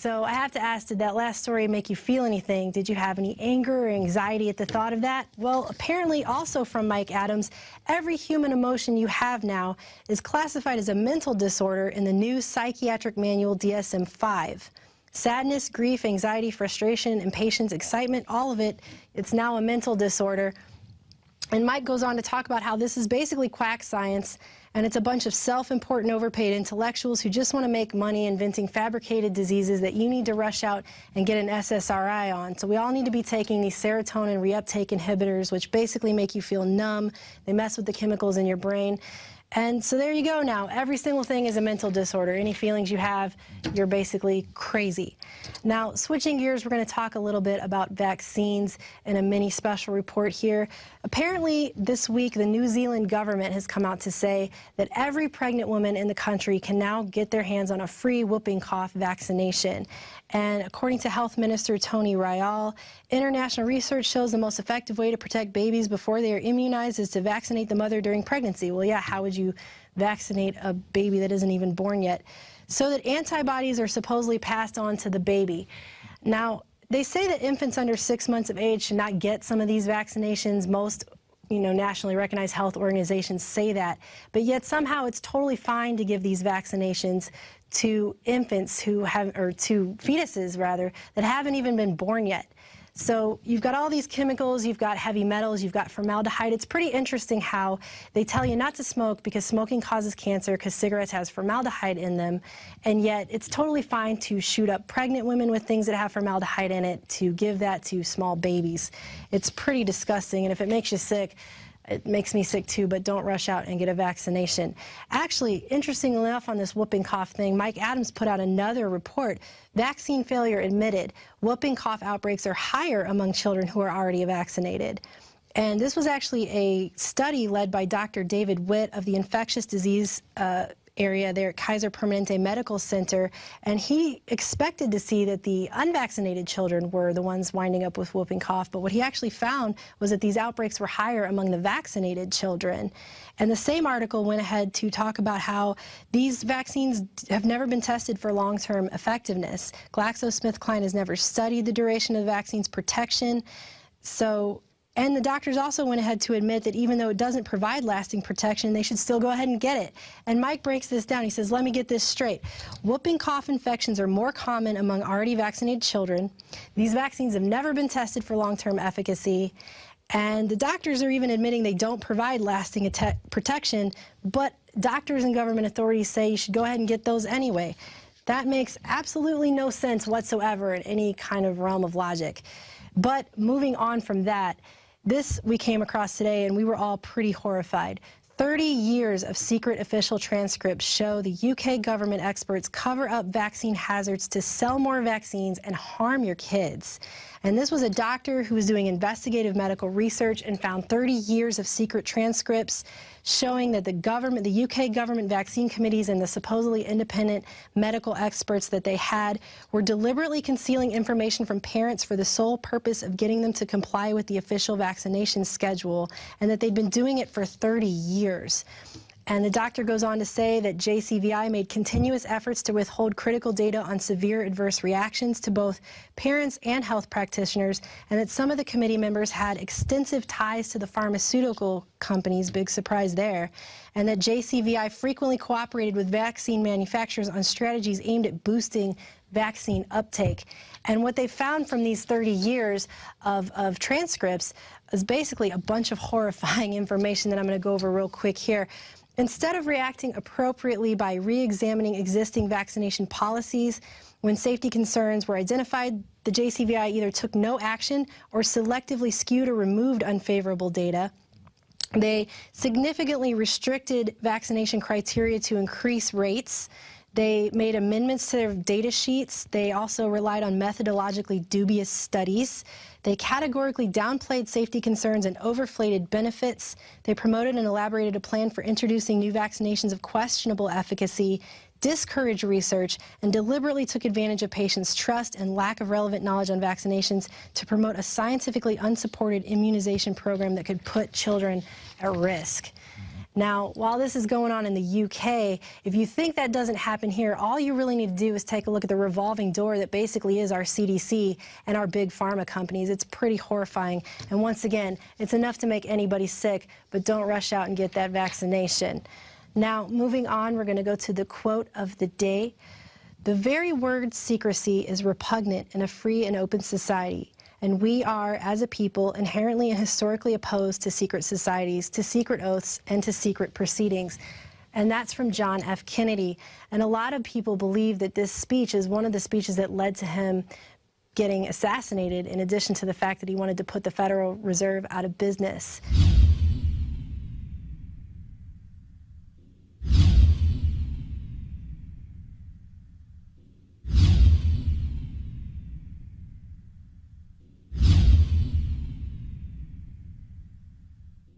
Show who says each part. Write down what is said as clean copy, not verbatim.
Speaker 1: So I have to ask, did that last story make you feel anything? Did you have any anger or anxiety at the thought of that? Well, apparently also from Mike Adams, every human emotion you have now is classified as a mental disorder in the new psychiatric manual DSM-5. Sadness, grief, anxiety, frustration, impatience, excitement, all of it, it's now a mental disorder. And Mike goes on to talk about how this is basically quack science, and it's a bunch of self-important, overpaid intellectuals who just want to make money inventing fabricated diseases that you need to rush out and get an SSRI on. So we all need to be taking these serotonin reuptake inhibitors, which basically make you feel numb. They mess with the chemicals in your brain. And so there you go now. Every single thing is a mental disorder. Any feelings you have, you're basically crazy. Now, switching gears, we're going to talk a little bit about vaccines in a mini special report here. Apparently, this week, the New Zealand government has come out to say that every pregnant woman in the country can now get their hands on a free whooping cough vaccination. And according to Health Minister Tony Ryall, international research shows the most effective way to protect babies before they are immunized is to vaccinate the mother during pregnancy. Well, yeah, how would you vaccinate a baby that isn't even born yet? So that antibodies are supposedly passed on to the baby. Now, they say that infants under 6 months of age should not get some of these vaccinations. Most nationally recognized health organizations say that, but yet somehow it's totally fine to give these vaccinations to infants who have, or to fetuses rather, that haven't even been born yet. So you've got all these chemicals, you've got heavy metals, you've got formaldehyde. It's pretty interesting how they tell you not to smoke because smoking causes cancer because cigarettes has formaldehyde in them, and yet it's totally fine to shoot up pregnant women with things that have formaldehyde in it, to give that to small babies. It's pretty disgusting, and if it makes you sick, it makes me sick too, but don't rush out and get a vaccination. Actually, interesting enough on this whooping cough thing, Mike Adams put out another report. Vaccine failure admitted. Whooping cough outbreaks are higher among children who are already vaccinated. And this was actually a study led by Dr. David Witt of the infectious disease area there at Kaiser Permanente Medical Center, and he expected to see that the unvaccinated children were the ones winding up with whooping cough, but what he actually found was that these outbreaks were higher among the vaccinated children. And the same article went ahead to talk about how these vaccines have never been tested for long-term effectiveness. GlaxoSmithKline has never studied the duration of the vaccine's protection. And the doctors also went ahead to admit that even though it doesn't provide lasting protection, they should still go ahead and get it. And Mike breaks this down. He says, let me get this straight. Whooping cough infections are more common among already vaccinated children. These vaccines have never been tested for long-term efficacy. And the doctors are even admitting they don't provide lasting protection, but doctors and government authorities say you should go ahead and get those anyway. That makes absolutely no sense whatsoever in any kind of realm of logic. But moving on from that, this we came across today, and we were all pretty horrified. 30 years of secret official transcripts show the UK government experts cover up vaccine hazards to sell more vaccines and harm your kids. And this was a doctor who was doing investigative medical research and found 30 years of secret transcripts showing that the UK government vaccine committees and the supposedly independent medical experts that they had were deliberately concealing information from parents for the sole purpose of getting them to comply with the official vaccination schedule, and that they'd been doing it for 30 years. And the doctor goes on to say that JCVI made continuous efforts to withhold critical data on severe adverse reactions to both parents and health practitioners, and that some of the committee members had extensive ties to the pharmaceutical companies, big surprise there, and that JCVI frequently cooperated with vaccine manufacturers on strategies aimed at boosting vaccine uptake. And what they found from these 30 years of transcripts is basically a bunch of horrifying information that I'm going to go over real quick here. Instead of reacting appropriately by re-examining existing vaccination policies, when safety concerns were identified, the JCVI either took no action or selectively skewed or removed unfavorable data. They significantly restricted vaccination criteria to increase rates. They made amendments to their data sheets. They also relied on methodologically dubious studies. They categorically downplayed safety concerns and overflated benefits. They promoted and elaborated a plan for introducing new vaccinations of questionable efficacy, discouraged research, and deliberately took advantage of patients' trust and lack of relevant knowledge on vaccinations to promote a scientifically unsupported immunization program that could put children at risk. Now, while this is going on in the UK, if you think that doesn't happen here, all you really need to do is take a look at the revolving door that basically is our CDC and our big pharma companies. It's pretty horrifying. And once again, it's enough to make anybody sick, but don't rush out and get that vaccination. Now, moving on, we're going to go to the quote of the day. The very word secrecy is repugnant in a free and open society. And we are, as a people, inherently and historically opposed to secret societies, to secret oaths, and to secret proceedings. And that's from John F. Kennedy. And a lot of people believe that this speech is one of the speeches that led to him getting assassinated, in addition to the fact that he wanted to put the Federal Reserve out of business.